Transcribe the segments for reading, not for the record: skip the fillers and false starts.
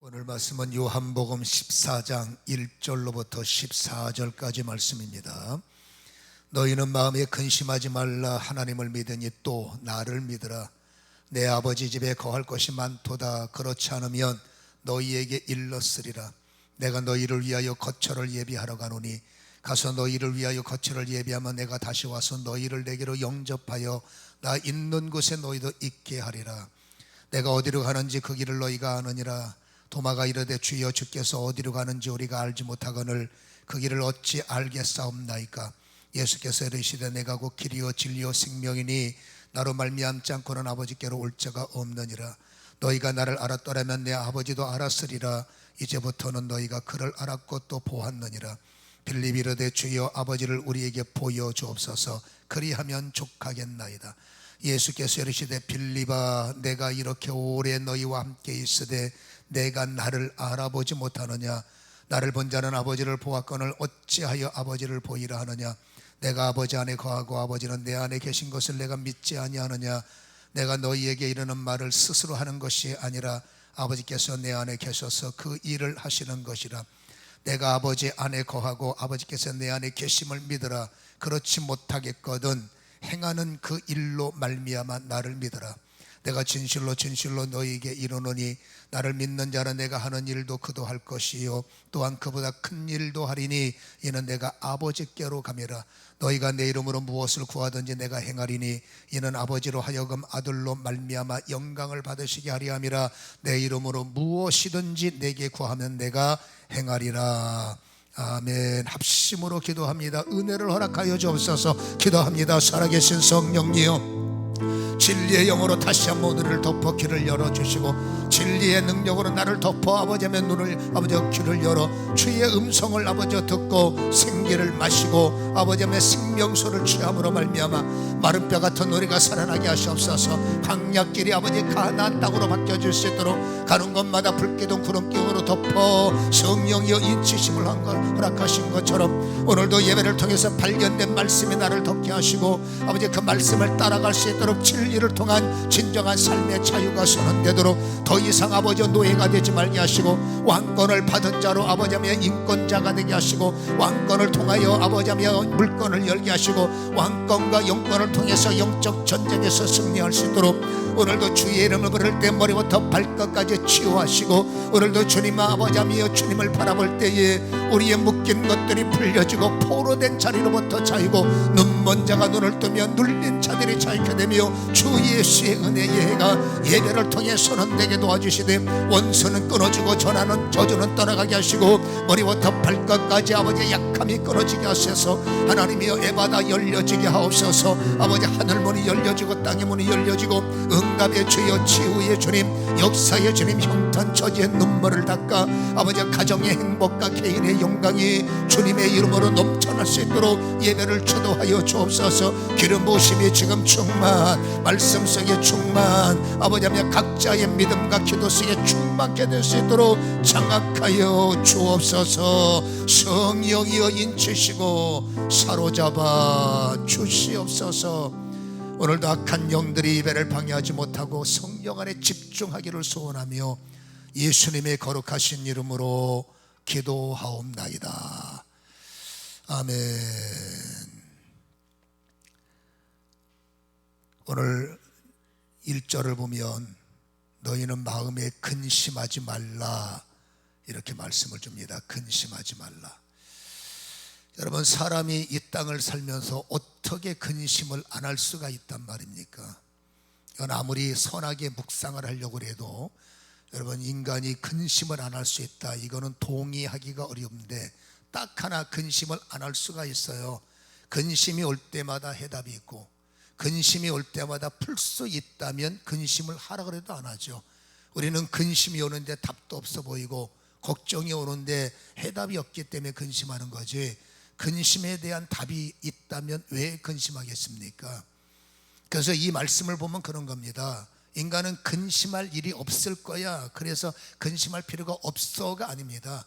오늘 말씀은 요한복음 14장 1절로부터 14절까지 말씀입니다. 너희는 마음에 근심하지 말라. 하나님을 믿으니 또 나를 믿으라. 내 아버지 집에 거할 것이 많도다. 그렇지 않으면 너희에게 일렀으리라. 내가 너희를 위하여 거처를 예비하러 가노니 가서 너희를 위하여 거처를 예비하면 내가 다시 와서 너희를 내게로 영접하여 나 있는 곳에 너희도 있게 하리라. 내가 어디로 가는지 그 길을 너희가 아느니라. 도마가 이르되 주여 주께서 어디로 가는지 우리가 알지 못하거늘 그 길을 어찌 알겠사옵나이까. 예수께서 이르시되 내가 곧 길이요 진리요 생명이니 나로 말미암지 않고는 아버지께로 올 자가 없느니라. 너희가 나를 알았더라면 내 아버지도 알았으리라. 이제부터는 너희가 그를 알았고 또 보았느니라. 빌립이 이르되 주여 아버지를 우리에게 보여주옵소서. 그리하면 족하겠나이다. 예수께서 이르시되 빌립아 내가 이렇게 오래 너희와 함께 있으되 내가 나를 알아보지 못하느냐. 나를 본 자는 아버지를 보았거늘 어찌하여 아버지를 보이라 하느냐. 내가 아버지 안에 거하고 아버지는 내 안에 계신 것을 내가 믿지 아니하느냐. 내가 너희에게 이르는 말을 스스로 하는 것이 아니라 아버지께서 내 안에 계셔서 그 일을 하시는 것이라. 내가 아버지 안에 거하고 아버지께서 내 안에 계심을 믿으라. 그렇지 못하겠거든 행하는 그 일로 말미암아 나를 믿으라. 내가 진실로 진실로 너희에게 이르노니 나를 믿는 자는 내가 하는 일도 그도 할 것이요 또한 그보다 큰 일도 하리니 이는 내가 아버지께로 가미라. 너희가 내 이름으로 무엇을 구하든지 내가 행하리니 이는 아버지로 하여금 아들로 말미암아 영광을 받으시게 하리 함이라. 내 이름으로 무엇이든지 내게 구하면 내가 행하리라. 아멘. 합심으로 기도합니다. 은혜를 허락하여 주옵소서. 기도합니다. 살아계신 성령님이여, 진리의 영으로 다시 한번 우리를 덮어 귀를 열어주시고 진리의 능력으로 나를 덮어 아버지의 눈을 아버지의 귀를 열어 주의 음성을 아버지 듣고 생기를 마시고 아버지의 생명수를 취함으로 말미암아 마른 뼈 같은 우리가 살아나게 하시옵소서. 강약길이 아버지 가나안 땅으로 바뀌어질 수 있도록 가는 곳마다 불기둥 구름기둥으로 덮어 성령이여 인치심을 허락하신 것처럼 오늘도 예배를 통해서 발견된 말씀이 나를 덮게 하시고 아버지 그 말씀을 따라갈 수 있도록 진리를 통한 진정한 삶의 자유가 선언되도록 더 이상 아버지 노예가 되지 말게 하시고 왕권을 받은 자로 아버지며 인권자가 되게 하시고 왕권을 통하여 아버지며 물권을 열게 하시고 왕권과 영권을 통해서 영적 전쟁에서 승리할 수 있도록 오늘도 주의 이름을 부를 때 머리부터 발끝까지 치유하시고 오늘도 주님 아버지며 주님을 바라볼 때에 우리의 묶인 것들이 풀려지고 포로된 자리로부터 자유고 눈먼 자가 눈을 뜨며 눌린 자들이 자유케 되며 주 예수의 은혜의 해가 예배를 통해 선언되게 도와주시되 원수는 끊어지고 전하는 저주는 떠나가게 하시고 머리부터 발끝까지 아버지의 약함이 끊어지게 하셔서 하나님이여 에바다 열려지게 하옵소서. 아버지 하늘문이 열려지고 땅의 문이 열려지고 응답의 주여 치유의 주님 역사의 주님 형탄 처지의 눈물을 닦아 아버지 가정의 행복과 개인의 영광이 주님의 이름으로 넘쳐날 수 있도록 예배를 주도하여 주옵소서. 기름 부으심이 지금 충만 말씀 속에 충만 아버지며 각자의 믿음과 기도 속에 충만케 될 수 있도록 장악하여 주옵소서. 성령이여 인치시고 사로잡아 주시옵소서. 오늘도 악한 영들이 예배를 방해하지 못하고 성령 안에 집중하기를 소원하며 예수님의 거룩하신 이름으로 기도하옵나이다. 아멘. 오늘 1절을 보면 너희는 마음에 근심하지 말라 이렇게 말씀을 줍니다. 근심하지 말라. 여러분 사람이 이 땅을 살면서 어떻게 근심을 안 할 수가 있단 말입니까? 이건 아무리 선하게 묵상을 하려고 해도 여러분 인간이 근심을 안 할 수 있다 이거는 동의하기가 어려운데 딱 하나 근심을 안 할 수가 있어요. 근심이 올 때마다 해답이 있고 근심이 올 때마다 풀 수 있다면 근심을 하라 그래도 안 하죠. 우리는 근심이 오는데 답도 없어 보이고 걱정이 오는데 해답이 없기 때문에 근심하는 거지 근심에 대한 답이 있다면 왜 근심하겠습니까? 그래서 이 말씀을 보면 그런 겁니다. 인간은 근심할 일이 없을 거야 그래서 근심할 필요가 없어가 아닙니다.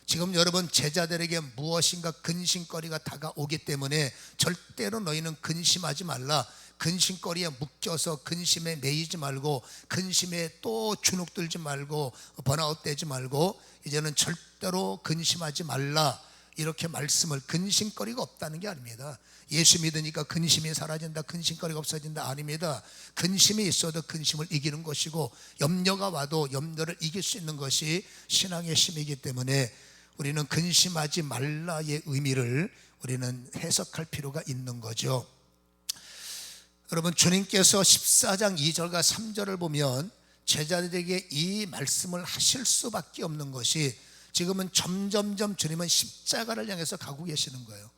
지금 여러분 제자들에게 무엇인가 근심거리가 다가오기 때문에 절대로 너희는 근심하지 말라 근심거리에 묶여서 근심에 매이지 말고 근심에 또 주눅들지 말고 번아웃 되지 말고 이제는 절대로 근심하지 말라, 이렇게 말씀을, 근심거리가 없다는 게 아닙니다. 예수 믿으니까 근심이 사라진다, 근심거리가 없어진다, 아닙니다. 근심이 있어도 근심을 이기는 것이고 염려가 와도 염려를 이길 수 있는 것이 신앙의 힘이기 때문에 우리는 근심하지 말라의 의미를 우리는 해석할 필요가 있는 거죠. 여러분, 주님께서 14장 2절과 3절을 보면 제자들에게 이 말씀을 하실 수밖에 없는 것이, 지금은 점점점 주님은 십자가를 향해서 가고 계시는 거예요.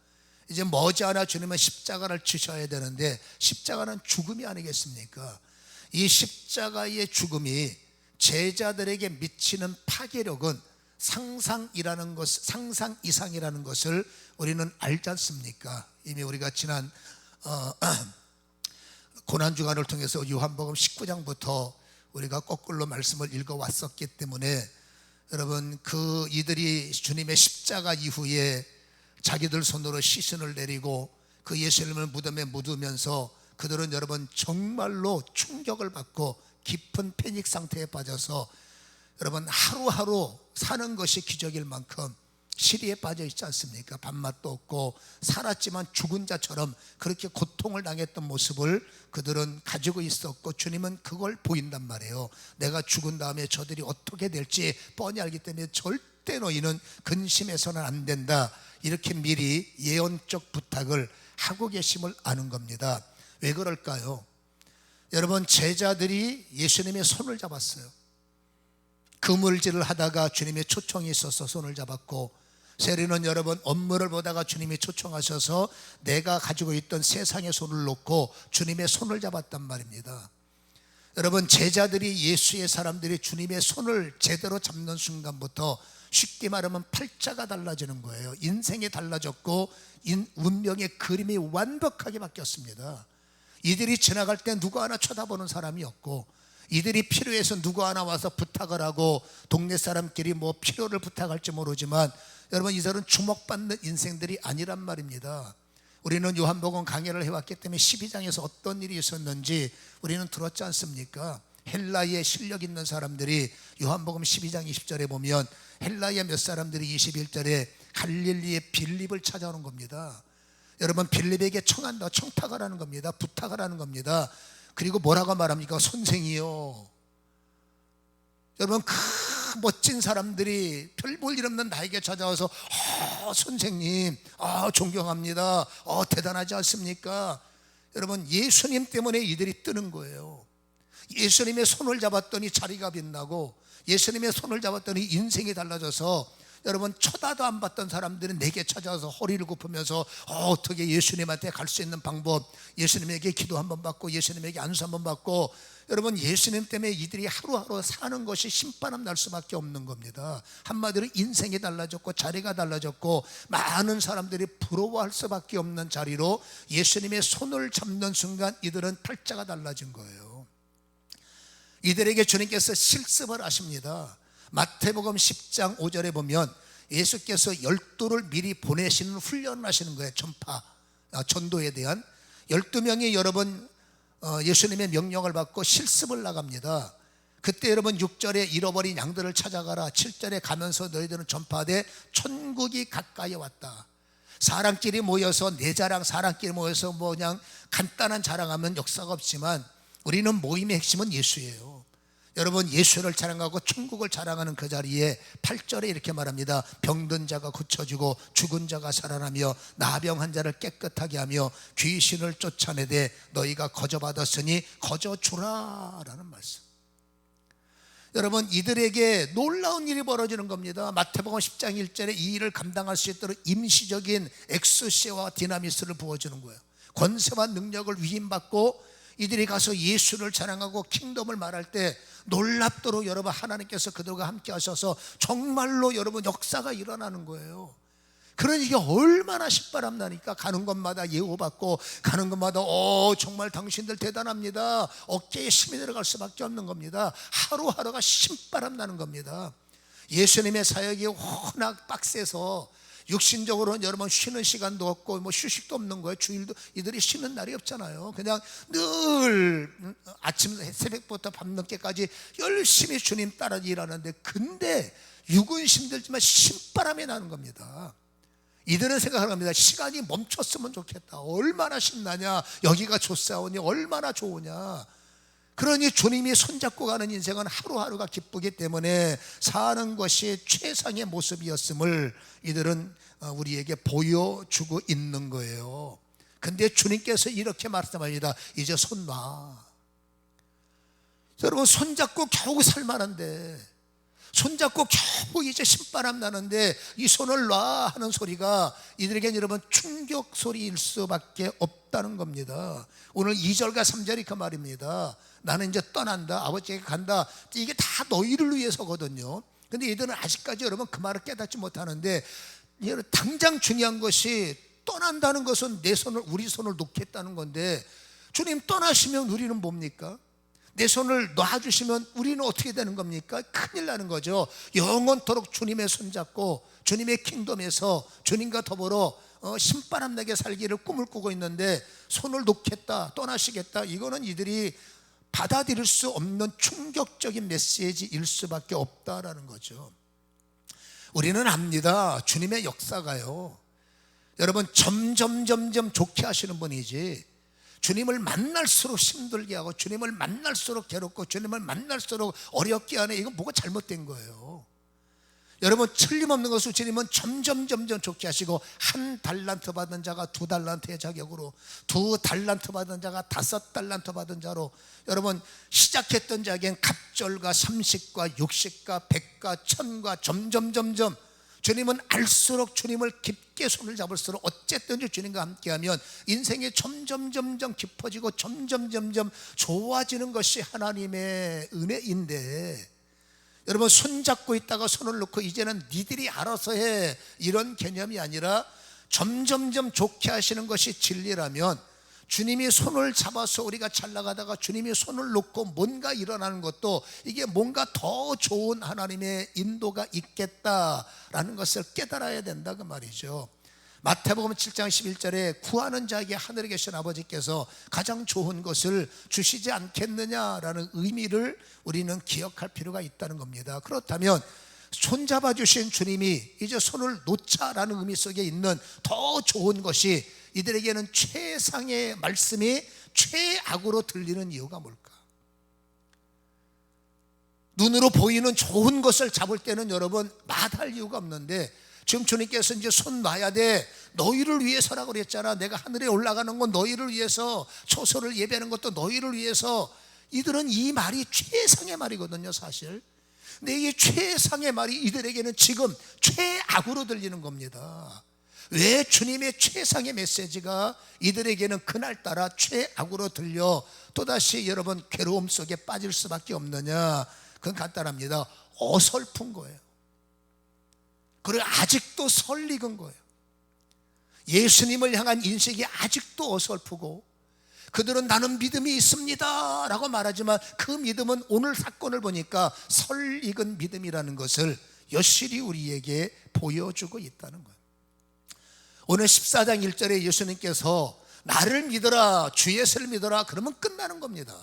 이제 머지않아 주님은 십자가를 지셔야 되는데, 십자가는 죽음이 아니겠습니까? 이 십자가의 죽음이 제자들에게 미치는 파괴력은 상상 이상이라는 것을 우리는 알지 않습니까? 이미 우리가 지난 고난주간을 통해서 요한복음 19장부터 우리가 거꾸로 말씀을 읽어왔었기 때문에, 여러분, 이들이 주님의 십자가 이후에 자기들 손으로 시신을 내리고 그 예수님을 무덤에 묻으면서 그들은 여러분 정말로 충격을 받고 깊은 패닉 상태에 빠져서 여러분 하루하루 사는 것이 기적일 만큼 시리에 빠져 있지 않습니까? 밥맛도 없고 살았지만 죽은 자처럼 그렇게 고통을 당했던 모습을 그들은 가지고 있었고, 주님은 그걸 보인단 말이에요. 내가 죽은 다음에 저들이 어떻게 될지 뻔히 알기 때문에 절대 너희는 근심해서는 안 된다, 이렇게 미리 예언적 부탁을 하고 계심을 아는 겁니다. 왜 그럴까요? 여러분, 제자들이 예수님의 손을 잡았어요. 그물질을 하다가 주님의 초청이 있어서 손을 잡았고, 세리는 여러분 업무를 보다가 주님이 초청하셔서 내가 가지고 있던 세상의 손을 놓고 주님의 손을 잡았단 말입니다. 여러분, 제자들이, 예수의 사람들이 주님의 손을 제대로 잡는 순간부터 쉽게 말하면 팔자가 달라지는 거예요. 인생이 달라졌고 운명의 그림이 완벽하게 바뀌었습니다. 이들이 지나갈 때 누구 하나 쳐다보는 사람이 없고, 이들이 필요해서 누구 하나 와서 부탁을 하고 동네 사람끼리 뭐 필요를 부탁할지 모르지만, 여러분, 이들은 주목받는 인생들이 아니란 말입니다. 우리는 요한복음 강해를 해왔기 때문에 12장에서 어떤 일이 있었는지 우리는 들었지 않습니까? 헬라의 실력 있는 사람들이 요한복음 12장 20절에 보면 헬라의 몇 사람들이 21절에 갈릴리의 빌립을 찾아오는 겁니다. 여러분, 빌립에게 청탁을 하는 겁니다. 부탁을 하는 겁니다. 그리고 뭐라고 말합니까? 선생이요. 여러분, 멋진 사람들이 별 볼 일 없는 나에게 찾아와서 선생님, 존경합니다, 대단하지 않습니까? 여러분, 예수님 때문에 이들이 뜨는 거예요. 예수님의 손을 잡았더니 자리가 빛나고, 예수님의 손을 잡았더니 인생이 달라져서, 여러분, 쳐다도 안 봤던 사람들은 내게 찾아와서 허리를 굽으면서 어떻게 예수님한테 갈 수 있는 방법, 예수님에게 기도 한번 받고 예수님에게 안수 한번 받고, 여러분, 예수님 때문에 이들이 하루하루 사는 것이 신바람 날 수밖에 없는 겁니다. 한마디로 인생이 달라졌고 자리가 달라졌고 많은 사람들이 부러워할 수밖에 없는 자리로 예수님의 손을 잡는 순간 이들은 팔자가 달라진 거예요. 이들에게 주님께서 실습을 하십니다. 마태복음 10장 5절에 보면 예수께서 12를 미리 보내시는 훈련을 하시는 거예요. 전도에 대한 12명이 여러분 예수님의 명령을 받고 실습을 나갑니다. 그때 여러분 6절에 잃어버린 양들을 찾아가라, 7절에 가면서 너희들은 전파하되 천국이 가까이 왔다. 사람끼리 모여서 내 자랑, 사람끼리 모여서 뭐 그냥 간단한 자랑하면 역사가 없지만 우리는 모임의 핵심은 예수예요. 여러분, 예수를 자랑하고 천국을 자랑하는 그 자리에 8절에 이렇게 말합니다. 병든 자가 고쳐지고 죽은 자가 살아나며 나병한 자를 깨끗하게 하며 귀신을 쫓아내되 너희가 거저받았으니 거저주라 라는 말씀. 여러분, 이들에게 놀라운 일이 벌어지는 겁니다. 마태복음 10장 1절에 이 일을 감당할 수 있도록 임시적인 엑소시아와 디나미스를 부어주는 거예요. 권세와 능력을 위임받고 이들이 가서 예수를 자랑하고 킹덤을 말할 때 놀랍도록 여러분 하나님께서 그들과 함께 하셔서 정말로 여러분 역사가 일어나는 거예요. 그러니 이게 얼마나 신바람 나니까 가는 곳마다 예우받고 가는 곳마다 정말 당신들 대단합니다, 어깨에 힘이 들어갈 수밖에 없는 겁니다. 하루하루가 신바람 나는 겁니다. 예수님의 사역이 워낙 빡세서 육신적으로는 여러분 쉬는 시간도 없고 뭐 휴식도 없는 거예요. 주일도 이들이 쉬는 날이 없잖아요. 그냥 늘 아침 새벽부터 밤늦게까지 열심히 주님 따라 일하는데, 근데 육은 힘들지만 신바람이 나는 겁니다. 이들은 생각하는 겁니다. 시간이 멈췄으면 좋겠다. 얼마나 신나냐, 여기가 좋사오니 얼마나 좋으냐. 그러니 주님이 손잡고 가는 인생은 하루하루가 기쁘기 때문에 사는 것이 최상의 모습이었음을 이들은 우리에게 보여주고 있는 거예요. 근데 주님께서 이렇게 말씀합니다. 이제 손 놔. 여러분, 손잡고 겨우 살만한데, 손잡고 겨우 이제 신바람 나는데 이 손을 놔 하는 소리가 이들에겐 여러분 충격 소리일 수밖에 없다는 겁니다. 오늘 2절과 3절이 그 말입니다. 나는 이제 떠난다, 아버지에게 간다. 이게 다 너희를 위해서거든요. 근데 이들은 아직까지 여러분 그 말을 깨닫지 못하는데, 당장 중요한 것이 떠난다는 것은 내 손을, 우리 손을 놓겠다는 건데, 주님 떠나시면 우리는 뭡니까? 내 손을 놔주시면 우리는 어떻게 되는 겁니까? 큰일 나는 거죠. 영원토록 주님의 손잡고 주님의 킹덤에서 주님과 더불어 신바람 나게 살기를 꿈을 꾸고 있는데, 손을 놓겠다, 떠나시겠다, 이거는 이들이 받아들일 수 없는 충격적인 메시지일 수밖에 없다라는 거죠. 우리는 압니다. 주님의 역사가요, 여러분 점점 좋게 하시는 분이지, 주님을 만날수록 힘들게 하고 주님을 만날수록 괴롭고 주님을 만날수록 어렵게 하는, 이건 뭐가 잘못된 거예요. 여러분, 틀림없는 것은 주님은 점점 좋게 하시고, 1달란트 받은 자가 2달란트의 자격으로, 2달란트 받은 자가 5달란트 받은 자로, 여러분 시작했던 자에겐 갑절과 30과 60과 100과 1000과 점점 주님은 알수록, 주님을 깊게 손을 잡을수록 어쨌든지 주님과 함께하면 인생이 점점 깊어지고 점점 좋아지는 것이 하나님의 은혜인데, 여러분 손잡고 있다가 손을 놓고 이제는 니들이 알아서 해, 이런 개념이 아니라 점점 좋게 하시는 것이 진리라면, 주님이 손을 잡아서 우리가 잘 나가다가 주님이 손을 놓고 뭔가 일어나는 것도 이게 뭔가 더 좋은 하나님의 인도가 있겠다라는 것을 깨달아야 된다 그 말이죠. 마태복음 7장 11절에 구하는 자에게 하늘에 계신 아버지께서 가장 좋은 것을 주시지 않겠느냐라는 의미를 우리는 기억할 필요가 있다는 겁니다. 그렇다면 손잡아 주신 주님이 이제 손을 놓자라는 의미 속에 있는 더 좋은 것이 이들에게는 최상의 말씀이 최악으로 들리는 이유가 뭘까? 눈으로 보이는 좋은 것을 잡을 때는 여러분 마다할 이유가 없는데, 지금 주님께서 이제 손 놔야 돼, 너희를 위해서라고 그랬잖아. 내가 하늘에 올라가는 건 너희를 위해서, 초소를 예배하는 것도 너희를 위해서. 이들은 이 말이 최상의 말이거든요 사실. 근데 이 최상의 말이 이들에게는 지금 최악으로 들리는 겁니다. 왜 주님의 최상의 메시지가 이들에게는 그날따라 최악으로 들려 또다시 여러분 괴로움 속에 빠질 수밖에 없느냐? 그건 간단합니다. 어설픈 거예요. 그리고 아직도 설익은 거예요. 예수님을 향한 인식이 아직도 어설프고, 그들은 나는 믿음이 있습니다 라고 말하지만 그 믿음은 오늘 사건을 보니까 설익은 믿음이라는 것을 여실히 우리에게 보여주고 있다는 거예요. 오늘 14장 1절에 예수님께서 나를 믿어라, 주 예수를 믿어라 그러면 끝나는 겁니다.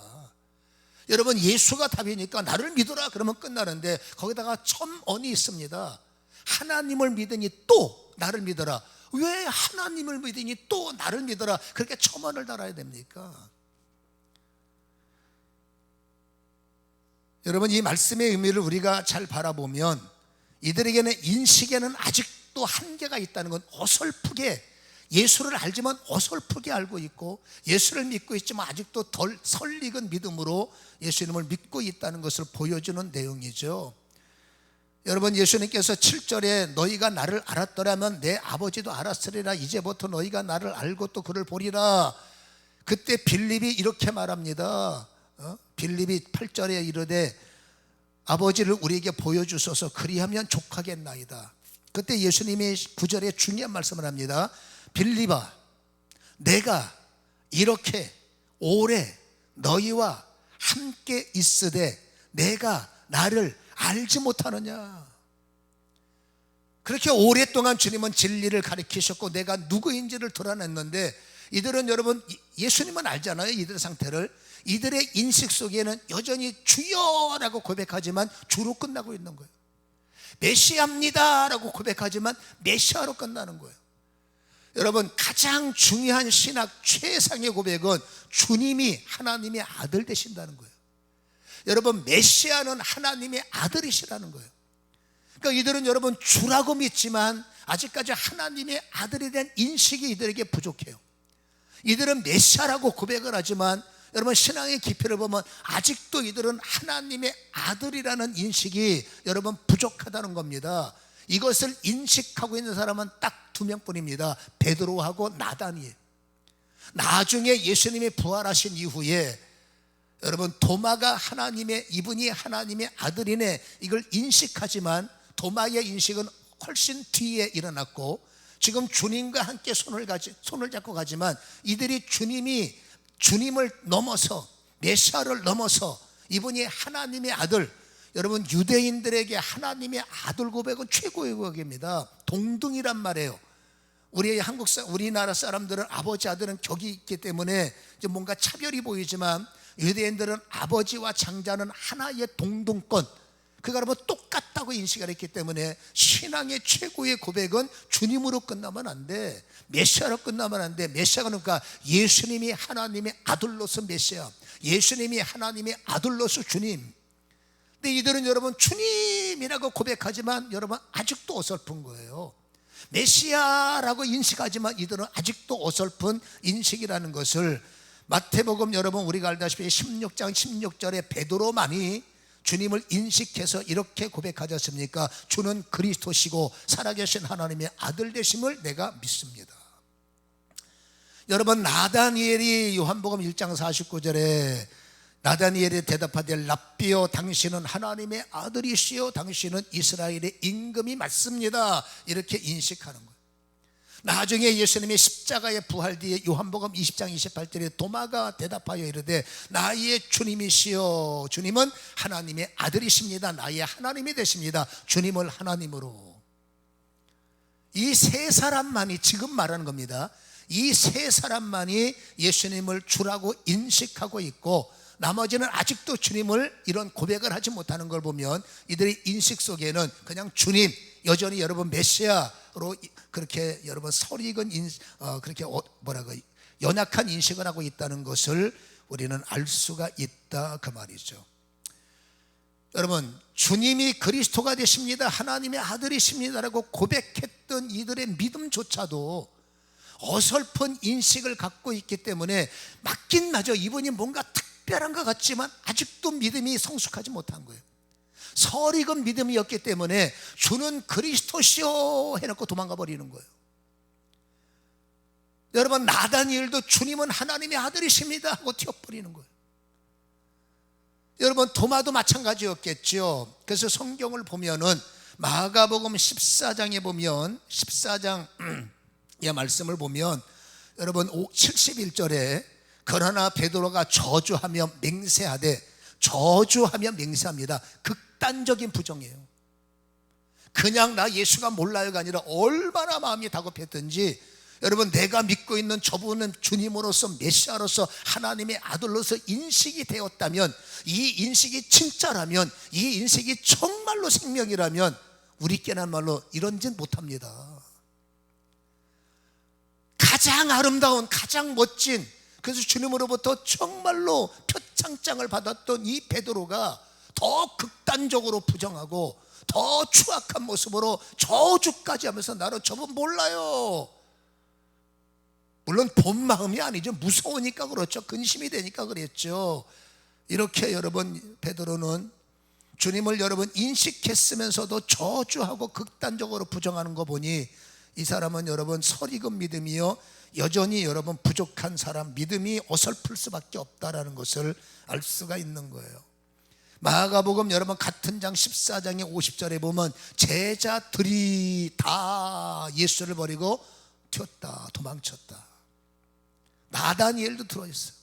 여러분 예수가 답이니까 나를 믿어라 그러면 끝나는데, 거기다가 첨언이 있습니다. 하나님을 믿으니 또 나를 믿어라. 왜 하나님을 믿으니 또 나를 믿어라 그렇게 첨언을 달아야 됩니까? 여러분 이 말씀의 의미를 우리가 잘 바라보면 이들에게는 인식에는 아직도 한계가 있다는 건, 어설프게 예수를 알지만 어설프게 알고 있고, 예수를 믿고 있지만 아직도 덜 설익은 믿음으로 예수님을 믿고 있다는 것을 보여주는 내용이죠. 여러분 예수님께서 7절에 너희가 나를 알았더라면 내 아버지도 알았으리라, 이제부터 너희가 나를 알고 또 그를 보리라. 그때 빌립이 이렇게 말합니다. 빌립이 8절에 이르되 아버지를 우리에게 보여주소서, 그리하면 족하겠나이다. 그때 예수님이 9절에 중요한 말씀을 합니다. 빌립아, 내가 이렇게 오래 너희와 함께 있으되 내가 나를 알지 못하느냐? 그렇게 오랫동안 주님은 진리를 가르치셨고 내가 누구인지를 드러냈는데, 이들은 여러분 예수님은 알잖아요. 이들의 상태를. 이들의 인식 속에는 여전히 주여라고 고백하지만 주로 끝나고 있는 거예요. 메시아입니다 라고 고백하지만 메시아로 끝나는 거예요. 여러분, 가장 중요한 신학 최상의 고백은 주님이 하나님의 아들 되신다는 거예요. 여러분, 메시아는 하나님의 아들이시라는 거예요. 그러니까 이들은 여러분 주라고 믿지만 아직까지 하나님의 아들에 대한 인식이 이들에게 부족해요. 이들은 메시아라고 고백을 하지만 여러분 신앙의 깊이를 보면 아직도 이들은 하나님의 아들이라는 인식이 여러분 부족하다는 겁니다. 이것을 인식하고 있는 사람은 딱 두 명뿐입니다. 베드로하고 나단이에요. 나중에 예수님이 부활하신 이후에 여러분 도마가 이분이 하나님의 아들이네 이걸 인식하지만 도마의 인식은 훨씬 뒤에 일어났고, 지금 주님과 함께 손을 잡고 가지만 이들이 주님을 넘어서 메시아를 넘어서 이분이 하나님의 아들, 여러분 유대인들에게 하나님의 아들 고백은 최고의 고백입니다. 동등이란 말이에요. 우리나라 사람들은 아버지 아들은 격이 있기 때문에 뭔가 차별이 보이지만 유대인들은 아버지와 장자는 하나의 동등권, 그가 여러분 똑같다고 인식을 했기 때문에 신앙의 최고의 고백은 주님으로 끝나면 안 돼. 메시아로 끝나면 안 돼. 메시아가 그러니까 예수님이 하나님의 아들로서 메시아, 예수님이 하나님의 아들로서 주님. 근데 이들은 여러분 주님이라고 고백하지만 여러분 아직도 어설픈 거예요. 메시아라고 인식하지만 이들은 아직도 어설픈 인식이라는 것을 마태복음 여러분 우리가 알다시피 16장 16절에 베드로만이 주님을 인식해서 이렇게 고백하지 않습니까? 주는 그리스도시고 살아계신 하나님의 아들 되심을 내가 믿습니다. 여러분 나다니엘이 요한복음 1장 49절에 나다니엘이 대답하되 랍비여 당신은 하나님의 아들이시요 당신은 이스라엘의 임금이 맞습니다 이렇게 인식하는 거예요. 나중에 예수님이 십자가에 부활 뒤에 요한복음 20장 28절에 도마가 대답하여 이르되 나의 주님이시여 주님은 하나님의 아들이십니다. 나의 하나님이 되십니다. 주님을 하나님으로. 이 세 사람만이 지금 말하는 겁니다. 이 세 사람만이 예수님을 주라고 인식하고 있고 나머지는 아직도 주님을 이런 고백을 하지 못하는 걸 보면 이들의 인식 속에는 그냥 주님, 여전히 여러분 메시아로 그렇게 여러분 설익은 그렇게 연약한 인식을 하고 있다는 것을 우리는 알 수가 있다 그 말이죠. 여러분 주님이 그리스도가 되십니다, 하나님의 아들이십니다라고 고백했던 이들의 믿음조차도 어설픈 인식을 갖고 있기 때문에 맞긴 맞아. 이분이 뭔가 특별한 것 같지만 아직도 믿음이 성숙하지 못한 거예요. 설익은 믿음이었기 때문에 주는 그리스도시요 해놓고 도망가 버리는 거예요. 여러분 나다니엘도 주님은 하나님의 아들이십니다 하고 튀어버리는 거예요. 여러분 도마도 마찬가지였겠죠. 그래서 성경을 보면은 마가복음 14장에 보면 14장의 말씀을 보면 여러분 71절에 그러나 베드로가 저주하며 맹세하되, 저주하며 맹세합니다. 극단적인 부정이에요. 그냥 나 예수가 몰라요가 아니라 얼마나 마음이 다급했든지 여러분 내가 믿고 있는 저분은 주님으로서 메시아로서 하나님의 아들로서 인식이 되었다면, 이 인식이 진짜라면, 이 인식이 정말로 생명이라면 우리께는 말로 이런 짓 못합니다. 가장 아름다운 가장 멋진, 그래서 주님으로부터 정말로 표창장을 받았던 이 베드로가 더 극단적으로 부정하고 더 추악한 모습으로 저주까지 하면서 나는 저분 몰라요. 물론 본 마음이 아니죠. 무서우니까 그렇죠. 근심이 되니까 그랬죠. 이렇게 여러분 베드로는 주님을 여러분 인식했으면서도 저주하고 극단적으로 부정하는 거 보니 이 사람은 여러분 설익은 믿음이요 여전히 여러분 부족한 사람, 믿음이 어설플 수밖에 없다라는 것을 알 수가 있는 거예요. 마가복음 여러분 같은 장 14장의 50절에 보면 제자들이 다 예수를 버리고 튀었다, 도망쳤다. 나다니엘도 들어있어요.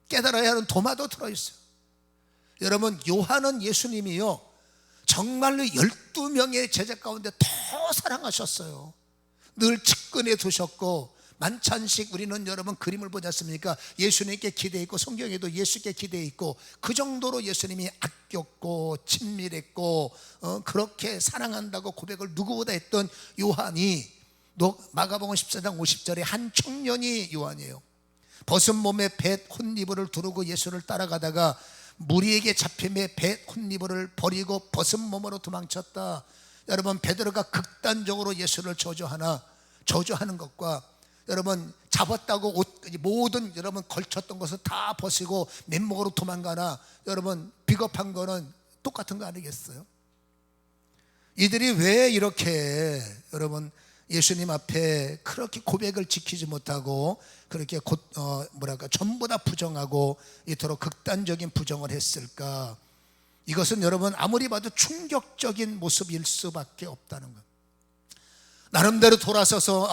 깨달아야 하는 도마도 들어있어요. 여러분 요한은 예수님이요 정말로 12명의 제자 가운데 더 사랑하셨어요. 늘 측근에 두셨고, 만찬식 우리는 여러분 그림을 보지 않습니까? 예수님께 기대 있고 성경에도 예수께 기대 있고, 그 정도로 예수님이 아꼈고 친밀했고 그렇게 사랑한다고 고백을 누구보다 했던 요한이, 마가복음 14장 50절에 한 청년이 요한이에요. 벗은 몸에 벳 혼니버를 두르고 예수를 따라가다가 무리에게 잡힘에 벳 혼니버를 버리고 벗은 몸으로 도망쳤다. 여러분, 베드로가 극단적으로 예수를 저주하는 것과, 여러분 잡았다고 모든 여러분 걸쳤던 것을 다 벗이고 맨목으로 도망가나, 여러분 비겁한 거는 똑같은 거 아니겠어요? 이들이 왜 이렇게 여러분 예수님 앞에 그렇게 고백을 지키지 못하고 그렇게 전부 다 부정하고 이토록 극단적인 부정을 했을까? 이것은 여러분 아무리 봐도 충격적인 모습일 수밖에 없다는 것. 나름대로 돌아서서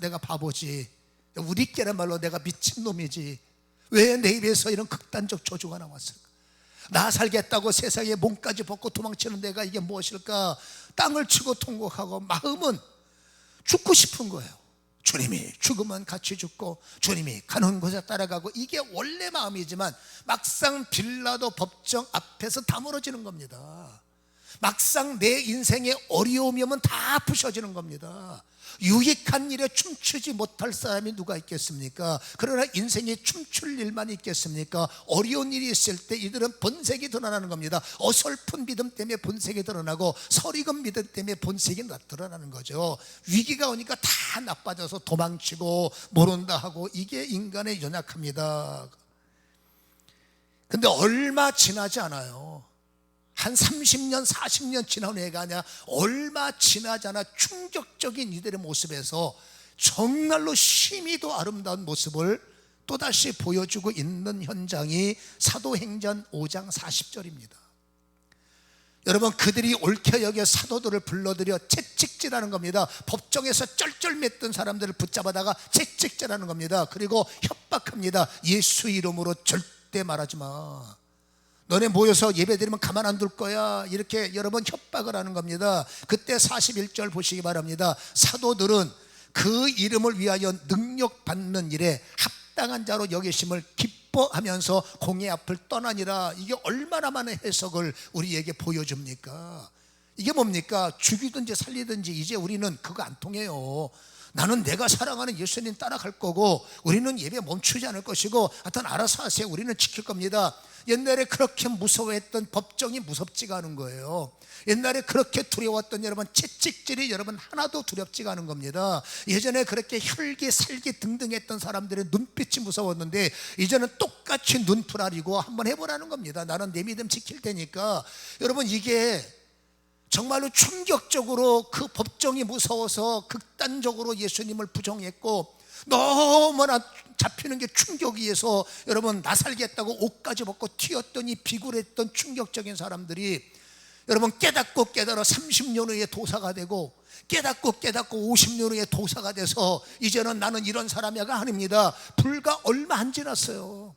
내가 바보지, 우리끼리 말로 내가 미친놈이지, 왜 내 입에서 이런 극단적 저주가 나왔을까? 나 살겠다고 세상에 몸까지 벗고 도망치는 내가 이게 무엇일까? 땅을 치고 통곡하고 마음은 죽고 싶은 거예요. 주님이 죽으면 같이 죽고 주님이 가는 곳에 따라가고, 이게 원래 마음이지만 막상 빌라도 법정 앞에서 다물어지는 겁니다. 막상 내 인생에 어려움이 오면 다 부셔지는 겁니다. 유익한 일에 춤추지 못할 사람이 누가 있겠습니까? 그러나 인생에 춤출 일만 있겠습니까? 어려운 일이 있을 때 이들은 본색이 드러나는 겁니다. 어설픈 믿음 때문에 본색이 드러나고 설익은 믿음 때문에 본색이 드러나는 거죠. 위기가 오니까 다 나빠져서 도망치고 모른다 하고, 이게 인간의 연약함이다. 근데 얼마 지나지 않아요. 한 30년 40년 지난 후가 아니라 얼마 지나지 않아 충격적인 이들의 모습에서 정말로 심히도 아름다운 모습을 또다시 보여주고 있는 현장이 사도행전 5장 40절입니다. 여러분, 그들이 옳게 여겨 사도들을 불러들여 채찍질하는 겁니다. 법정에서 쩔쩔맸던 사람들을 붙잡아다가 채찍질하는 겁니다. 그리고 협박합니다. 예수 이름으로 절대 말하지 마, 너네 모여서 예배드리면 가만 안 둘 거야, 이렇게 여러 번 협박을 하는 겁니다. 그때 41절 보시기 바랍니다. 사도들은 그 이름을 위하여 능력받는 일에 합당한 자로 여기심을 기뻐하면서 공의 앞을 떠나니라. 이게 얼마나 많은 해석을 우리에게 보여줍니까? 이게 뭡니까? 죽이든지 살리든지 이제 우리는 그거 안 통해요. 나는 내가 사랑하는 예수님 따라갈 거고, 우리는 예배 멈추지 않을 것이고, 하여튼 알아서 하세요, 우리는 지킬 겁니다. 옛날에 그렇게 무서워했던 법정이 무섭지가 않은 거예요. 옛날에 그렇게 두려웠던 여러분 채찍질이 여러분 하나도 두렵지가 않은 겁니다. 예전에 그렇게 혈기 살기 등등했던 사람들의 눈빛이 무서웠는데, 이제는 똑같이 눈풀아리고 한번 해보라는 겁니다. 나는 내 믿음 지킬 테니까. 여러분, 이게 정말로 충격적으로 그 법정이 무서워서 극단적으로 예수님을 부정했고, 너무나 잡히는 게 충격이어서 여러분 나 살겠다고 옷까지 벗고 튀었더니 비굴했던 충격적인 사람들이, 여러분 깨닫고 깨달아 30년 후에 도사가 되고, 깨닫고 50년 후에 도사가 돼서 이제는 나는 이런 사람이가 아닙니다. 불과 얼마 안 지났어요.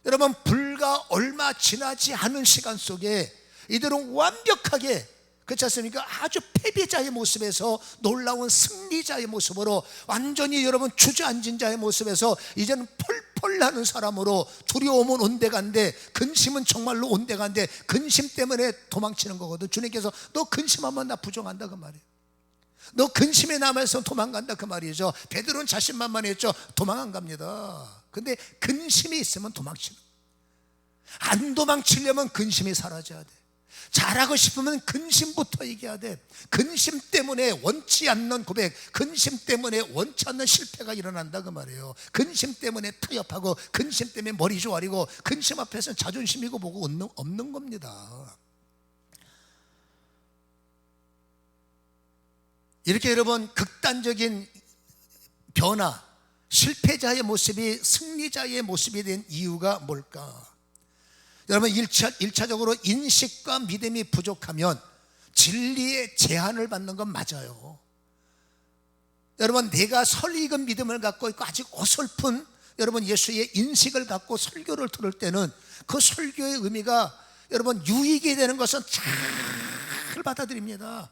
여러분, 불과 얼마 지나지 않은 시간 속에 이들은 완벽하게, 그렇지 않습니까? 아주 패배자의 모습에서 놀라운 승리자의 모습으로, 완전히 여러분 주저앉은 자의 모습에서 이제는 펄펄 나는 사람으로, 두려움은 온데간데 근심은 정말로 온데간데 근심 때문에 도망치는 거거든. 주님께서 너 근심하면 나 부정한다 그 말이에요. 너 근심에 남아서 도망간다 그 말이죠. 베드로는 자신만만했죠. 도망 안 갑니다. 근데 근심이 있으면 도망치는, 안 도망치려면 근심이 사라져야 돼. 잘하고 싶으면 근심부터 이겨야 돼. 근심 때문에 원치 않는 고백, 근심 때문에 원치 않는 실패가 일어난다 그 말이에요. 근심 때문에 타협하고, 근심 때문에 머리 조아리고, 근심 앞에서 자존심이고 뭐고 없는 겁니다. 이렇게 여러분 극단적인 변화, 실패자의 모습이 승리자의 모습이 된 이유가 뭘까? 여러분, 1차적으로 인식과 믿음이 부족하면 진리의 제한을 받는 건 맞아요. 여러분, 내가 설익은 믿음을 갖고 있고 아직 어설픈 여러분 예수의 인식을 갖고 설교를 들을 때는 그 설교의 의미가 여러분 유익이 되는 것은 잘 받아들입니다.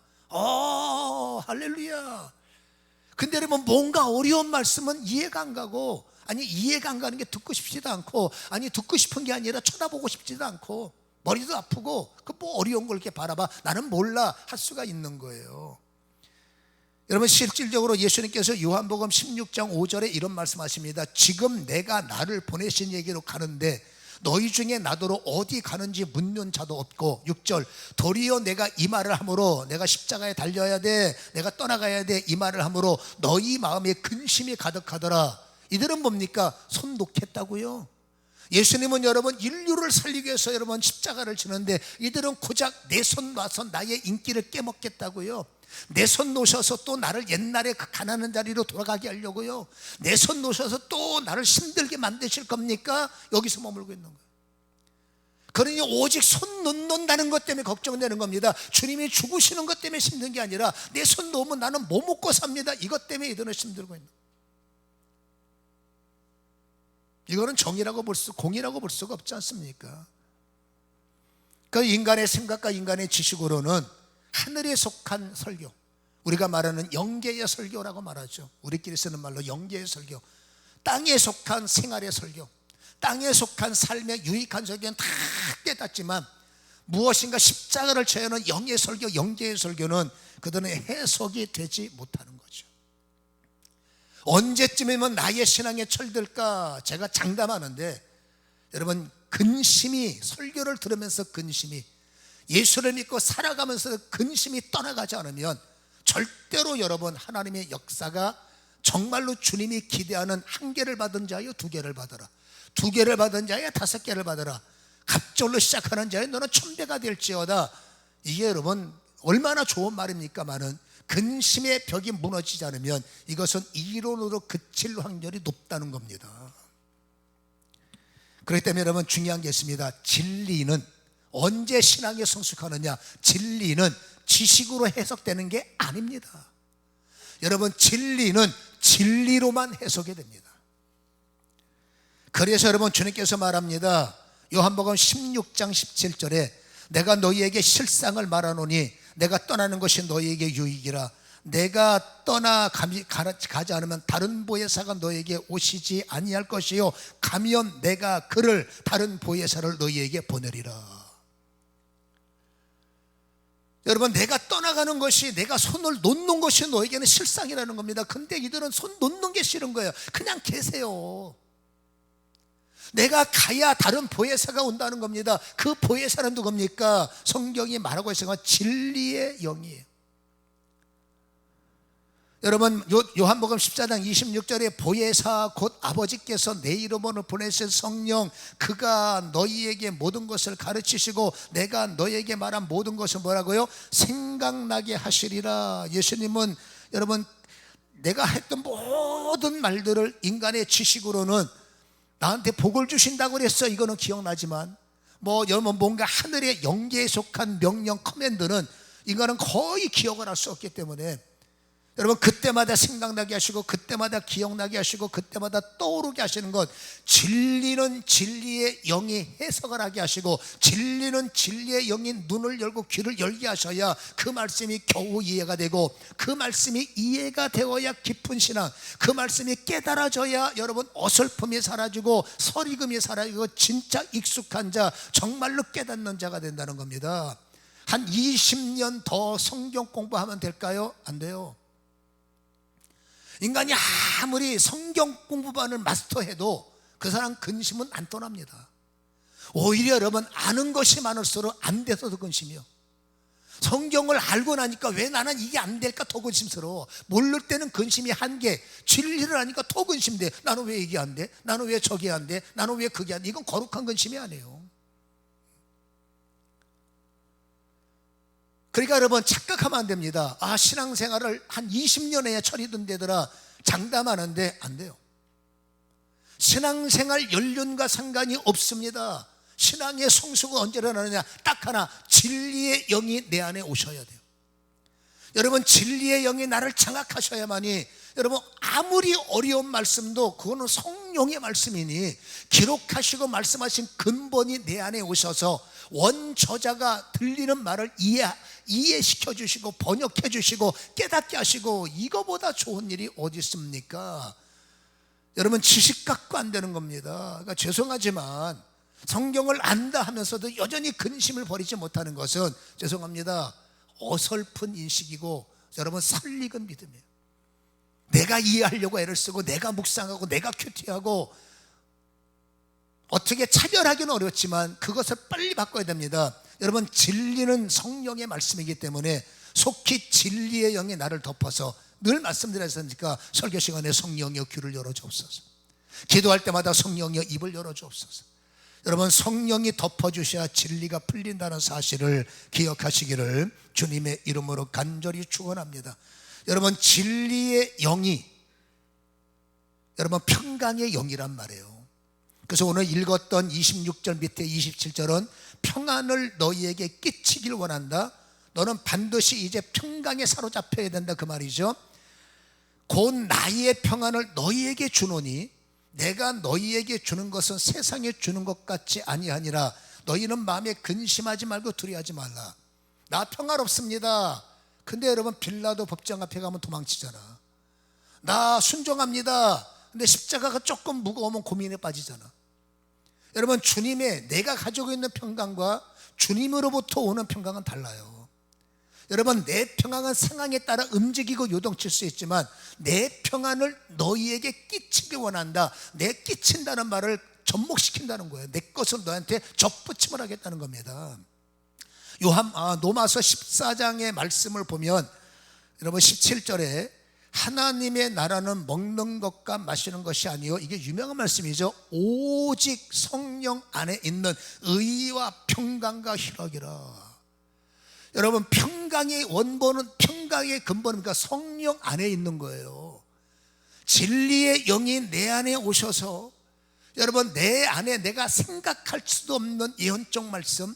할렐루야. 근데 여러분 뭔가 어려운 말씀은 이해가 안 가고, 아니 이해가 안 가는 게 듣고 싶지도 않고, 아니 듣고 싶은 게 아니라 쳐다보고 싶지도 않고, 머리도 아프고, 그 뭐 어려운 걸 이렇게 바라봐, 나는 몰라 할 수가 있는 거예요. 여러분 실질적으로 예수님께서 요한복음 16장 5절에 이런 말씀하십니다. 지금 내가 나를 보내신 얘기로 가는데 너희 중에 나더러 어디 가는지 묻는 자도 없고, 6절 도리어 내가 이 말을 함으로, 내가 십자가에 달려야 돼, 내가 떠나가야 돼, 이 말을 함으로 너희 마음에 근심이 가득하더라. 이들은 뭡니까? 손 놓겠다고요. 예수님은 여러분 인류를 살리기 위해서 여러분 십자가를 지는데, 이들은 고작 내 손 놔서 나의 인기를 깨먹겠다고요. 내 손 놓으셔서 또 나를 옛날에 그 가난한 자리로 돌아가게 하려고요. 내 손 놓으셔서 또 나를 힘들게 만드실 겁니까? 여기서 머물고 있는 거예요. 그러니 오직 손 놓는다는 것 때문에 걱정되는 겁니다. 주님이 죽으시는 것 때문에 힘든 게 아니라 내 손 놓으면 나는 뭐 먹고 삽니다, 이것 때문에 이들은 힘들고 있는 거예요. 이거는 정의라고 공의라고 볼 수가 없지 않습니까? 그 인간의 생각과 인간의 지식으로는 하늘에 속한 설교, 우리가 말하는 영계의 설교라고 말하죠. 우리끼리 쓰는 말로 영계의 설교, 땅에 속한 생활의 설교, 땅에 속한 삶의 유익한 설교는 다 깨닫지만, 무엇인가 십자가를 쳐야 하는 영의 설교, 영계의 설교는 그들은 해석이 되지 못하는 거죠. 언제쯤이면 나의 신앙에 철들까 제가 장담하는데, 여러분 근심이, 설교를 들으면서 근심이, 예수를 믿고 살아가면서 근심이 떠나가지 않으면 절대로 여러분 하나님의 역사가 정말로 주님이 기대하는 1개를 받은 자여 2개를 받아라, 2개를 받은 자여 5개를 받아라, 갑절로 시작하는 자여 너는 1000배가 될지어다. 이게 여러분 얼마나 좋은 말입니까마는, 근심의 벽이 무너지지 않으면 이것은 이론으로 그칠 확률이 높다는 겁니다. 그렇기 때문에 여러분 중요한 게 있습니다. 진리는 언제 신앙에 성숙하느냐, 진리는 지식으로 해석되는 게 아닙니다. 여러분 진리는 진리로만 해석이 됩니다. 그래서 여러분 주님께서 말합니다. 요한복음 16장 17절에 내가 너희에게 실상을 말하노니 내가 떠나는 것이 너희에게 유익이라. 내가 가지 않으면 다른 보혜사가 너희에게 오시지 아니할 것이요 가면 내가 그를, 다른 보혜사를 너희에게 보내리라. 여러분 내가 떠나가는 것이, 내가 손을 놓는 것이 너에게는 실상이라는 겁니다. 근데 이들은 손 놓는 게 싫은 거예요. 그냥 계세요. 내가 가야 다른 보혜사가 온다는 겁니다. 그 보혜사는 누굽니까? 성경이 말하고 있어요. 진리의 영이에요. 여러분 요한복음 14장 26절에 보혜사 곧 아버지께서 내 이름으로 보내실 성령, 그가 너희에게 모든 것을 가르치시고 내가 너희에게 말한 모든 것을 뭐라고요? 생각나게 하시리라. 예수님은 여러분 내가 했던 모든 말들을 인간의 지식으로는 나한테 복을 주신다고 그랬어, 이거는 기억나지만, 여러분 뭔가 하늘의 영계에 속한 명령 커맨드는 인간은 거의 기억을 할 수 없기 때문에, 여러분 그때마다 생각나게 하시고 그때마다 기억나게 하시고 그때마다 떠오르게 하시는 것, 진리는 진리의 영이 해석을 하게 하시고, 진리는 진리의 영이 눈을 열고 귀를 열게 하셔야 그 말씀이 겨우 이해가 되고, 그 말씀이 이해가 되어야 깊은 신앙, 그 말씀이 깨달아져야 여러분 어설픔이 사라지고 설익음이 사라지고 진짜 익숙한 자, 정말로 깨닫는 자가 된다는 겁니다. 한 20년 더 성경 공부하면 될까요? 안 돼요. 인간이 아무리 성경 공부반을 마스터해도 그 사람 근심은 안 떠납니다. 오히려 여러분 아는 것이 많을수록 안 돼서도 근심이요. 성경을 알고 나니까 왜 나는 이게 안 될까 더 근심스러워. 모를 때는 근심이 한계, 진리를 아니까 더 근심돼. 나는 왜 이게 안 돼? 나는 왜 저게 안 돼? 나는 왜 그게 안 돼? 이건 거룩한 근심이 아니에요. 그러니까 여러분 착각하면 안 됩니다. 신앙생활을 한 20년 해야 철이 든대더라 장담하는데 안 돼요. 신앙생활 연륜과 상관이 없습니다. 신앙의 성숙은 언제 일어나느냐? 딱 하나, 진리의 영이 내 안에 오셔야 돼요. 여러분 진리의 영이 나를 장악하셔야만이 여러분, 아무리 어려운 말씀도 그거는 성령의 말씀이니 기록하시고 말씀하신 근본이 내 안에 오셔서 원저자가 들리는 말을 이해시켜 주시고 번역해 주시고 깨닫게 하시고, 이거보다 좋은 일이 어디 있습니까? 여러분, 지식 갖고 안 되는 겁니다. 그러니까 죄송하지만 성경을 안다 하면서도 여전히 근심을 버리지 못하는 것은, 죄송합니다, 어설픈 인식이고 여러분 살익은 믿음이에요. 내가 이해하려고 애를 쓰고 내가 묵상하고 내가 큐티하고 어떻게 차별하기는 어렵지만 그것을 빨리 바꿔야 됩니다. 여러분, 진리는 성령의 말씀이기 때문에 속히 진리의 영이 나를 덮어서, 늘 말씀드렸으니까 설교 시간에 성령의 귀를 열어주옵소서, 기도할 때마다 성령의 입을 열어주옵소서. 여러분, 성령이 덮어주셔야 진리가 풀린다는 사실을 기억하시기를 주님의 이름으로 간절히 축원합니다. 여러분, 진리의 영이 여러분 평강의 영이란 말이에요. 그래서 오늘 읽었던 26절 밑에 27절은 평안을 너희에게 끼치길 원한다. 너는 반드시 이제 평강에 사로잡혀야 된다, 그 말이죠. 곧 나의 평안을 너희에게 주노니 내가 너희에게 주는 것은 세상에 주는 것 같지 아니하니라. 너희는 마음에 근심하지 말고 두려워하지 말라. 나 평안없습니다. 근데 여러분, 빌라도 법정 앞에 가면 도망치잖아. 나 순종합니다. 근데 십자가가 조금 무거우면 고민에 빠지잖아. 여러분, 주님의, 내가 가지고 있는 평강과 주님으로부터 오는 평강은 달라요. 여러분, 내 평강은 상황에 따라 움직이고 요동칠 수 있지만 내 평안을 너희에게 끼치기 원한다. 내 끼친다는 말을 접목시킨다는 거예요. 내 것을 너한테 접붙임을 하겠다는 겁니다. 로마서 14장의 말씀을 보면 여러분 17절에 하나님의 나라는 먹는 것과 마시는 것이 아니요, 이게 유명한 말씀이죠. 오직 성령 안에 있는 의와 평강과 희락이라. 여러분, 평강의 원본은, 평강의 근본입니까? 성령 안에 있는 거예요. 진리의 영이 내 안에 오셔서 여러분, 내 안에 내가 생각할 수도 없는 예언적 말씀,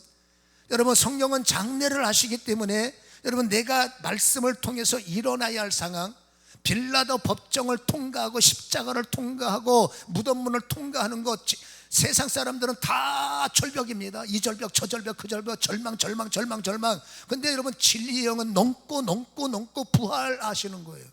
여러분 성령은 장래를 아시기 때문에 여러분 내가 말씀을 통해서 일어나야 할 상황, 빌라도 법정을 통과하고 십자가를 통과하고 무덤문을 통과하는 것, 세상 사람들은 다 절벽입니다. 이 절벽 저 절벽 그 절벽, 절망. 근데 여러분 진리의 영은 넘고 부활하시는 거예요.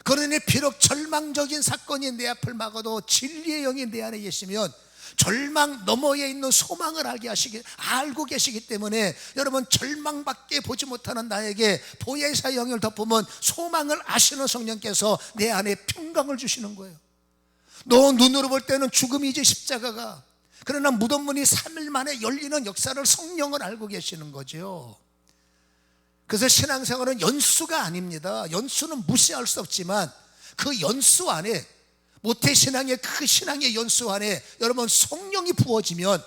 그러니 비록 절망적인 사건이 내 앞을 막아도 진리의 영이 내 안에 계시면 절망 너머에 있는 소망을 알고 계시기 때문에 여러분 절망밖에 보지 못하는 나에게 보혜사 영을 덮으면 소망을 아시는 성령께서 내 안에 평강을 주시는 거예요. 너 눈으로 볼 때는 죽음이지 십자가가, 그러나 무덤문이 3일 만에 열리는 역사를 성령은 알고 계시는 거죠. 그래서 신앙생활은 연수가 아닙니다. 연수는 무시할 수 없지만 그 연수 안에, 모태신앙의 그 신앙의 연수 안에 여러분 성령이 부어지면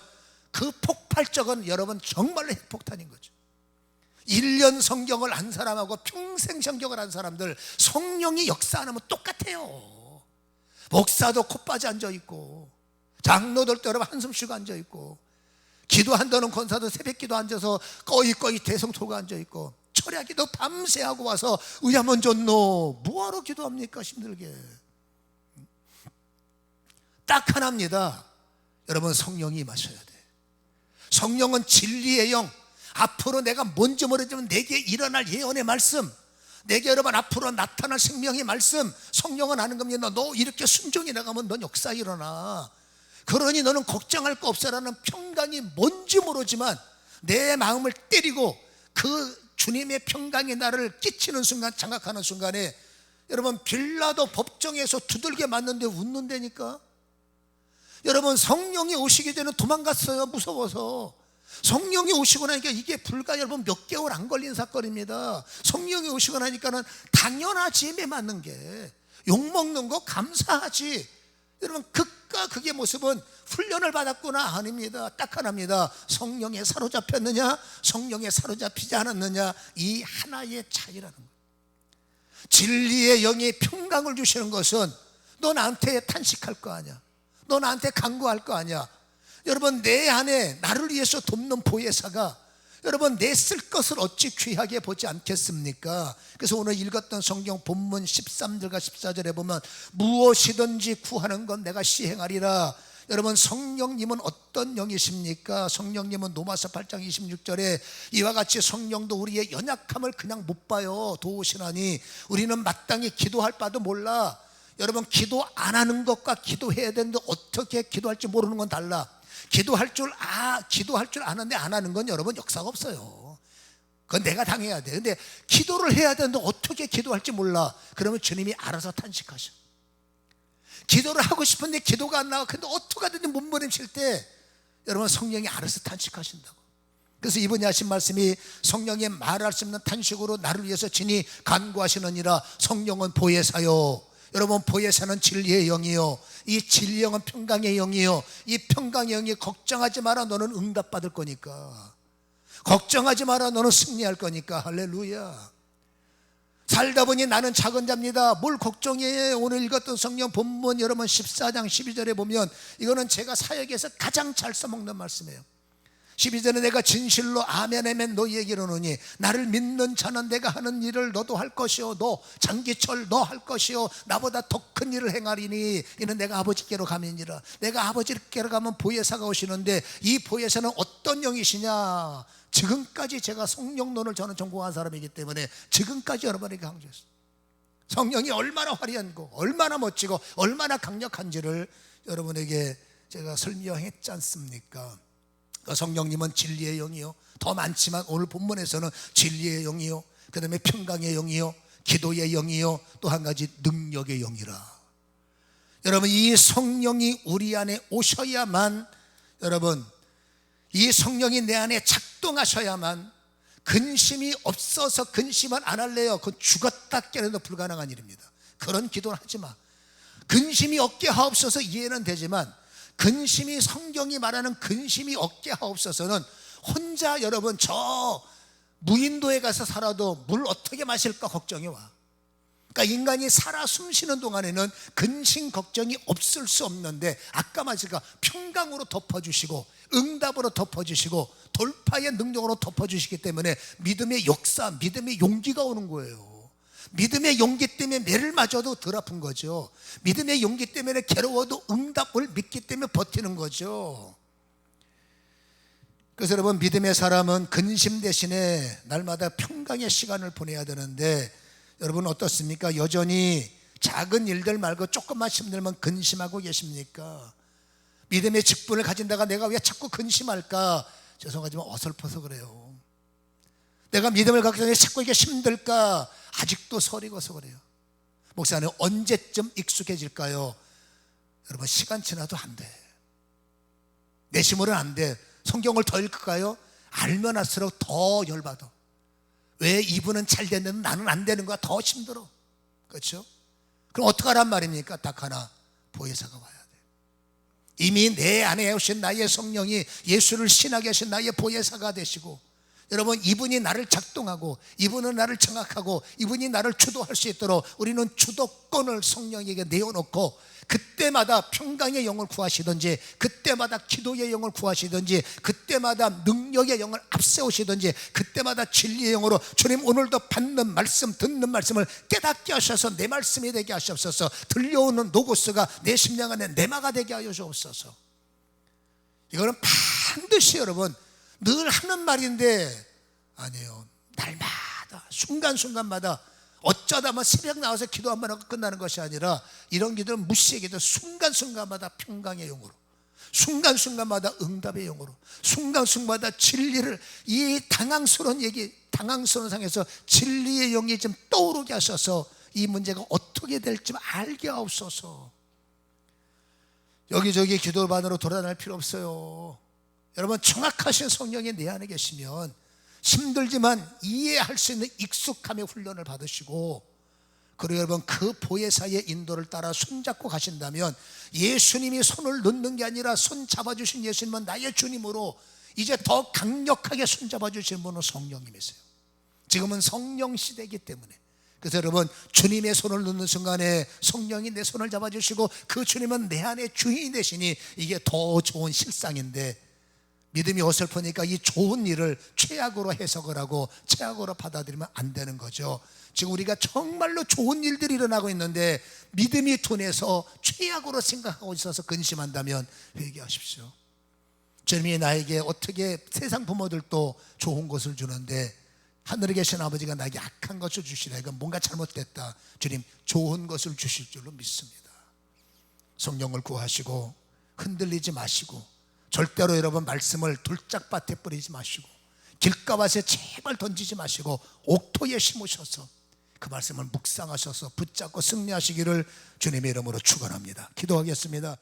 그 폭발적은 여러분 정말로 핵폭탄인 거죠. 1년 성경을 안 사람하고 평생 성경을 한 사람들 성령이 역사 안 하면 똑같아요. 목사도 콧바지 앉아있고, 장로들도 여러분 한숨 쉬고 앉아있고, 기도한다는 권사도 새벽기도 앉아서 꺼이 대성토가 앉아있고, 철야기도 밤새 하고 와서 의하면 좋노, 뭐하러 기도합니까 힘들게. 딱 하나입니다. 여러분 성령이 임하셔야 돼. 성령은 진리의 영, 앞으로 내가 뭔지 모르지만 내게 일어날 예언의 말씀, 내게 여러분 앞으로 나타날 생명의 말씀, 성령은 아는 겁니다. 너 이렇게 순종해 나가면 넌 역사 일어나. 그러니 너는 걱정할 거 없어라는 평강이 뭔지 모르지만 내 마음을 때리고 그 주님의 평강이 나를 끼치는 순간, 장악하는 순간에 여러분 빌라도 법정에서 두들겨 맞는데 웃는다니까. 여러분 성령이 오시기 전에 도망갔어요. 무서워서. 성령이 오시고 나니까 이게 불과 여러분 몇 개월 안 걸린 사건입니다. 성령이 오시고 나니까는 당연하지, 매 맞는 게. 욕먹는 거 감사하지. 여러분 극과 극의 모습은 훈련을 받았구나 아닙니다. 딱 하나입니다. 성령에 사로잡혔느냐, 성령에 사로잡히지 않았느냐, 이 하나의 차이라는 거예요. 진리의 영이 평강을 주시는 것은 너 나한테 탄식할 거 아니야, 너 나한테 간구할 거 아니야. 여러분 내 안에 나를 위해서 돕는 보혜사가 여러분 내 쓸 것을 어찌 귀하게 보지 않겠습니까? 그래서 오늘 읽었던 성경 본문 13절과 14절에 보면 무엇이든지 구하는 건 내가 시행하리라. 여러분 성령님은 어떤 영이십니까? 성령님은 로마서 8장 26절에 이와 같이 성령도 우리의 연약함을 그냥 못 봐요. 도우시나니 우리는 마땅히 기도할 바도 몰라. 여러분 기도 안 하는 것과 기도해야 되는데 어떻게 기도할지 모르는 건 달라. 기도할 줄 아는데 안 하는 건 여러분 역사가 없어요. 그건 내가 당해야 돼. 근데 기도를 해야 되는데 어떻게 기도할지 몰라. 그러면 주님이 알아서 탄식하셔. 기도를 하고 싶은데 기도가 안 나와. 근데 어떻게 하든지 몸부림칠 때 여러분 성령이 알아서 탄식하신다고. 그래서 이번에 하신 말씀이 성령의 말할 수 없는 탄식으로 나를 위해서 친히 간구하시느니라. 성령은 보혜사요. 여러분 보혜사는 진리의 영이요, 이 진리의 영은 평강의 영이요, 이 평강의 영이 걱정하지 마라 너는 응답받을 거니까, 걱정하지 마라 너는 승리할 거니까. 할렐루야. 살다 보니 나는 작은 자입니다. 뭘 걱정해. 오늘 읽었던 성경 본문 여러분 14장 12절에 보면 이거는 제가 사역에서 가장 잘 써먹는 말씀이에요. 12절에 내가 진실로 아멘 아멘 너희에게 이르노니 나를 믿는 자는 내가 하는 일을 너도 할 것이요 너 장기철 너 할 것이요 나보다 더 큰 일을 행하리니 이는 내가 아버지께로 가면이라. 내가 아버지께로 가면 보혜사가 오시는데 이 보혜사는 어떤 영이시냐. 지금까지 제가 성령론을 저는 전공한 사람이기 때문에 지금까지 여러분에게 강조했어요. 성령이 얼마나 화려한고 얼마나 멋지고 얼마나 강력한지를 여러분에게 제가 설명했지 않습니까? 성령님은 진리의 영이요, 더 많지만 오늘 본문에서는 진리의 영이요, 그 다음에 평강의 영이요, 기도의 영이요, 또 한 가지 능력의 영이라. 여러분 이 성령이 우리 안에 오셔야만, 여러분 이 성령이 내 안에 작동하셔야만, 근심이 없어서 근심은 안 할래요. 그건 죽었다 깨어나도 불가능한 일입니다. 그런 기도는 하지 마. 근심이 없게 하옵소서 이해는 되지만 근심이, 성경이 말하는 근심이 없게 하옵소서는 혼자 여러분 저 무인도에 가서 살아도 물 어떻게 마실까 걱정이 와. 그러니까 인간이 살아 숨쉬는 동안에는 근심 걱정이 없을 수 없는데 아까 말씀과 평강으로 덮어주시고 응답으로 덮어주시고 돌파의 능력으로 덮어주시기 때문에 믿음의 역사, 믿음의 용기가 오는 거예요. 믿음의 용기 때문에 매를 맞아도 덜 아픈 거죠. 믿음의 용기 때문에 괴로워도 응답을 믿기 때문에 버티는 거죠. 그래서 여러분 믿음의 사람은 근심 대신에 날마다 평강의 시간을 보내야 되는데 여러분 어떻습니까? 여전히 작은 일들 말고 조금만 힘들면 근심하고 계십니까? 믿음의 직분을 가진다가 내가 왜 자꾸 근심할까? 죄송하지만 어설퍼서 그래요. 내가 믿음을 갖기 전에 자꾸 이게 힘들까? 아직도 서리고서 그래요. 목사님 언제쯤 익숙해질까요? 여러분 시간 지나도 안 돼. 내심으로는 안 돼. 성경을 더 읽을까요? 알면 할수록 더 열받아. 왜 이분은 잘 됐는데 나는 안 되는 거야? 더 힘들어. 그렇죠? 그럼 어떡하란 말입니까? 딱 하나, 보혜사가 와야 돼. 이미 내 안에 오신 나의 성령이 예수를 신하게 하신 나의 보혜사가 되시고, 여러분 이분이 나를 작동하고 이분은 나를 정확하고 이분이 나를 주도할 수 있도록 우리는 주도권을 성령에게 내어놓고 그때마다 평강의 영을 구하시든지 그때마다 기도의 영을 구하시든지 그때마다 능력의 영을 앞세우시든지 그때마다 진리의 영으로 주님 오늘도 받는 말씀 듣는 말씀을 깨닫게 하셔서 내 말씀이 되게 하시옵소서. 들려오는 로고스가 내 심령 안에 내마가 되게 하여 주옵소서. 이거는 반드시 여러분 늘 하는 말인데 아니에요. 날마다 순간순간마다 어쩌다 새벽 나와서 기도 한번 하고 끝나는 것이 아니라 이런 기도는 무시의 기도, 순간순간마다 평강의 영으로, 순간순간마다 응답의 영으로, 순간순간마다 진리를, 이 당황스러운 얘기, 당황스러운 상에서 진리의 영이 좀 떠오르게 하셔서 이 문제가 어떻게 될지 알게 하옵소서. 여기저기 기도반으로 돌아다닐 필요 없어요. 여러분 정확하신 성령이 내 안에 계시면 힘들지만 이해할 수 있는 익숙함의 훈련을 받으시고, 그리고 여러분 그 보혜사의 인도를 따라 손잡고 가신다면 예수님이 손을 넣는 게 아니라 손 잡아주신 예수님은 나의 주님으로 이제 더 강력하게 손 잡아주시는 분은 성령님이세요. 지금은 성령 시대이기 때문에, 그래서 여러분 주님의 손을 넣는 순간에 성령이 내 손을 잡아주시고 그 주님은 내 안에 주인이 되시니 이게 더 좋은 실상인데, 믿음이 어설프니까 이 좋은 일을 최악으로 해석을 하고 최악으로 받아들이면 안 되는 거죠. 지금 우리가 정말로 좋은 일들이 일어나고 있는데 믿음이 둔해서 최악으로 생각하고 있어서 근심한다면 회개하십시오. 주님이 나에게 어떻게 세상 부모들도 좋은 것을 주는데 하늘에 계신 아버지가 나에게 악한 것을 주시라, 이건 뭔가 잘못됐다. 주님 좋은 것을 주실 줄로 믿습니다. 성령을 구하시고 흔들리지 마시고, 절대로 여러분 말씀을 돌짝밭에 뿌리지 마시고, 길가밭에 제발 던지지 마시고 옥토에 심으셔서 그 말씀을 묵상하셔서 붙잡고 승리하시기를 주님의 이름으로 축원합니다. 기도하겠습니다.